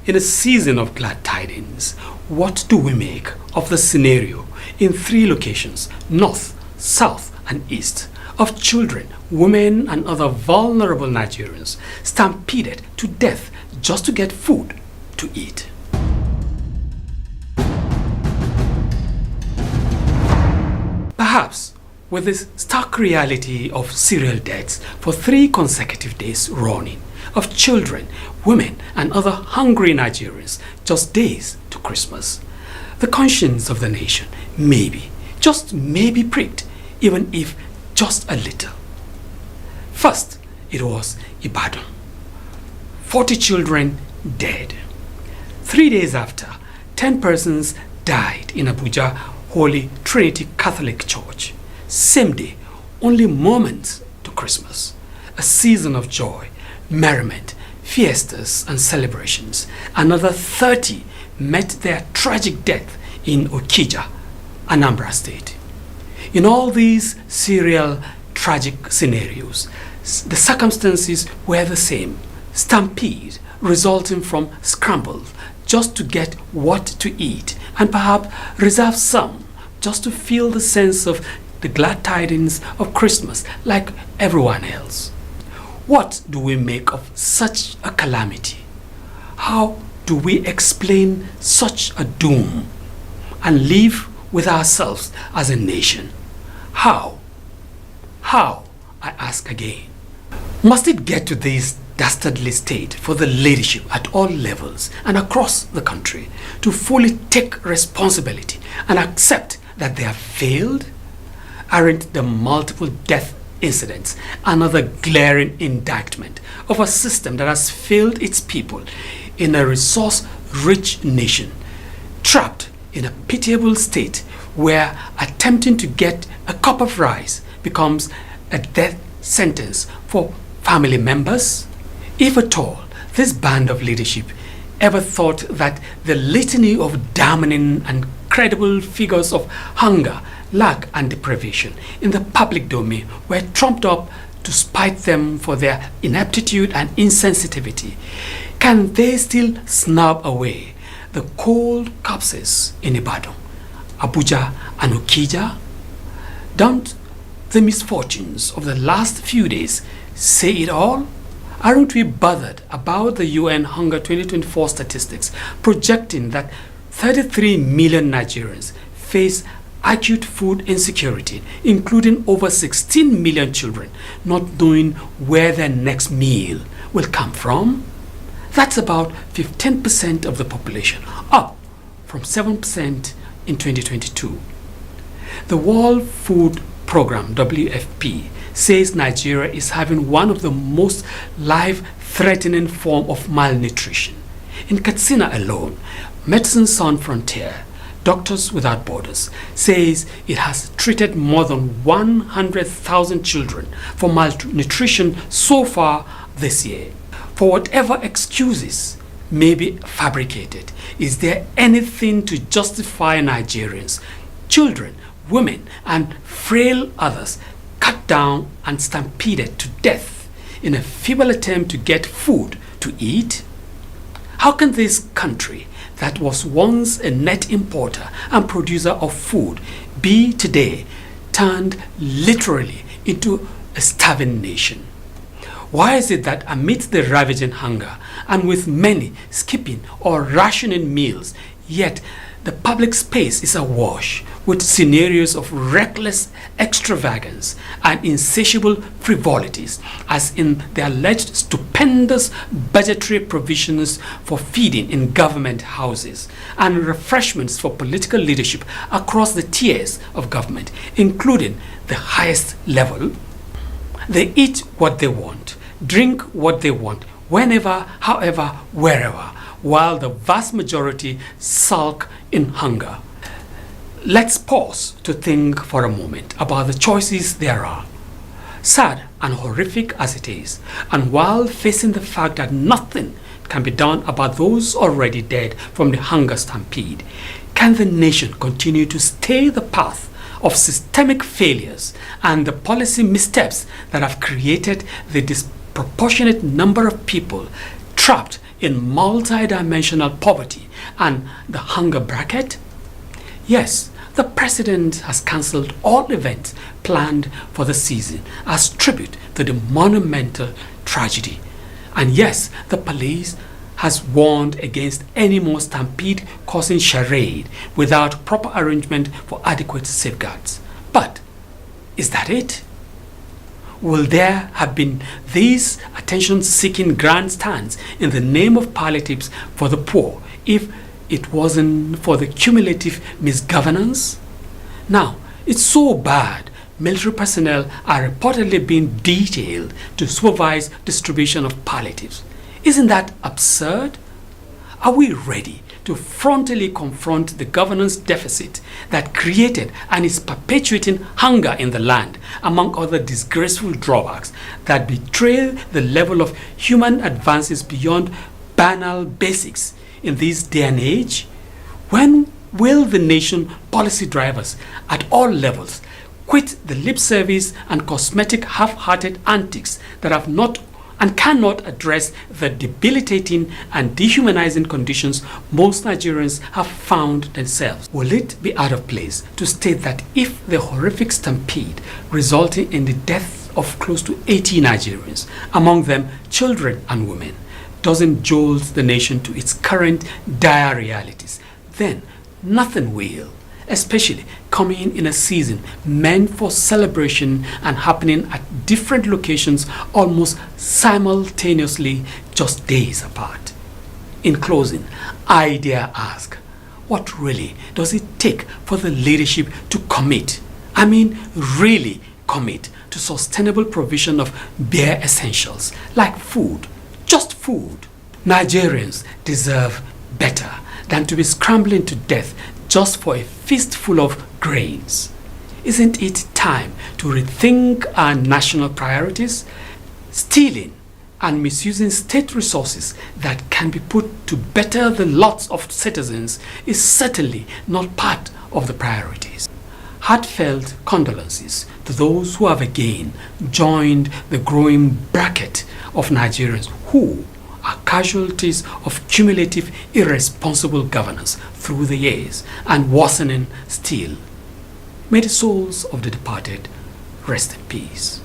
In a season of glad tidings, what do we make of the scenario in 3 locations, north, south, and east, of children, women, and other vulnerable Nigerians stampeded to death just to get food to eat? Perhaps with this stark reality of serial deaths for 3 consecutive days running, of children, women, and other hungry Nigerians just days to Christmas, the conscience of the nation may be, just maybe pricked, even if just a little. First, it was Ibadan. 40 children dead. 3 days after, 10 persons died in Abuja Holy Trinity Catholic Church. Same day, only moments to Christmas, a season of joy, merriment, fiestas, and celebrations. Another 30 met their tragic death in Okija, Anambra State. In all these serial tragic scenarios, the circumstances were the same. Stampede resulting from scramble just to get what to eat, and perhaps reserve some just to feel the sense of the glad tidings of Christmas like everyone else. What do we make of such a calamity? How do we explain such a doom and live with ourselves as a nation? How? How, I ask again. Must it get to this dastardly state for the leadership at all levels and across the country to fully take responsibility and accept that they have failed? Aren't the multiple death incidents another glaring indictment of a system that has failed its people in a resource-rich nation, trapped in a pitiable state where attempting to get a cup of rice becomes a death sentence for family members? If at all, this band of leadership ever thought that the litany of damning and credible figures of hunger, lack, and deprivation in the public domain were trumped up to spite them for their ineptitude and insensitivity, can they still snub away the cold corpses in Ibadan, Abuja, and Okija? Don't the misfortunes of the last few days say it all? Aren't we bothered about the UN Hunger 2024 statistics projecting that 33 million Nigerians face acute food insecurity, including over 16 million children not knowing where their next meal will come from? That's about 15% of the population, up from 7% in 2022. The World Food Program, WFP, says Nigeria is having one of the most life-threatening forms of malnutrition. In Katsina alone, Medicine Sans Frontier, Doctors Without Borders, says it has treated more than 100,000 children for malnutrition so far this year. For whatever excuses may be fabricated, is there anything to justify Nigerians, children, women, and frail others cut down and stampeded to death in a feeble attempt to get food to eat? How can this country that was once a net importer and producer of food be today turned literally into a starving nation? Why is it that amidst the ravaging hunger and with many skipping or rationing meals, yet the public space is awash with scenarios of reckless extravagance and insatiable frivolities, as in the alleged stupendous budgetary provisions for feeding in government houses and refreshments for political leadership across the tiers of government, including the highest level? They eat what they want, drink what they want, whenever, however, wherever, while the vast majority sulk in hunger. Let's pause to think for a moment about the choices there are. Sad and horrific as it is, and while facing the fact that nothing can be done about those already dead from the hunger stampede, can the nation continue to stay the path of systemic failures and the policy missteps that have created the disproportionate number of people trapped in multi-dimensional poverty and the hunger bracket? Yes, the president has cancelled all events planned for the season as tribute to the monumental tragedy. And yes, the police has warned against any more stampede causing charade without proper arrangement for adequate safeguards. But is that it? Will there have been these attention-seeking grandstands in the name of palliatives for the poor if it wasn't for the cumulative misgovernance? Now, it's so bad military personnel are reportedly being detailed to supervise distribution of palliatives. Isn't that absurd? Are we ready to frontally confront the governance deficit that created and is perpetuating hunger in the land, among other disgraceful drawbacks that betray the level of human advances beyond banal basics in this day and age? When will the nation policy drivers at all levels quit the lip service and cosmetic half-hearted antics that have not and cannot address the debilitating and dehumanizing conditions most Nigerians have found themselves? Will it be out of place to state that if the horrific stampede resulting in the death of close to 80 Nigerians, among them children and women, doesn't jolt the nation to its current dire realities, then nothing will, especially coming in a season meant for celebration and happening at different locations almost simultaneously, just days apart. In closing, I dare ask, what really does it take for the leadership to commit, really commit to sustainable provision of bare essentials like food, just food? Nigerians deserve better than to be scrambling to death just for a fistful of grains. Isn't it time to rethink our national priorities? Stealing and misusing state resources that can be put to better the lots of citizens is certainly not part of the priorities. Heartfelt condolences to those who have again joined the growing bracket of Nigerians who are casualties of cumulative irresponsible governance through the years and worsening still. May the souls of the departed rest in peace.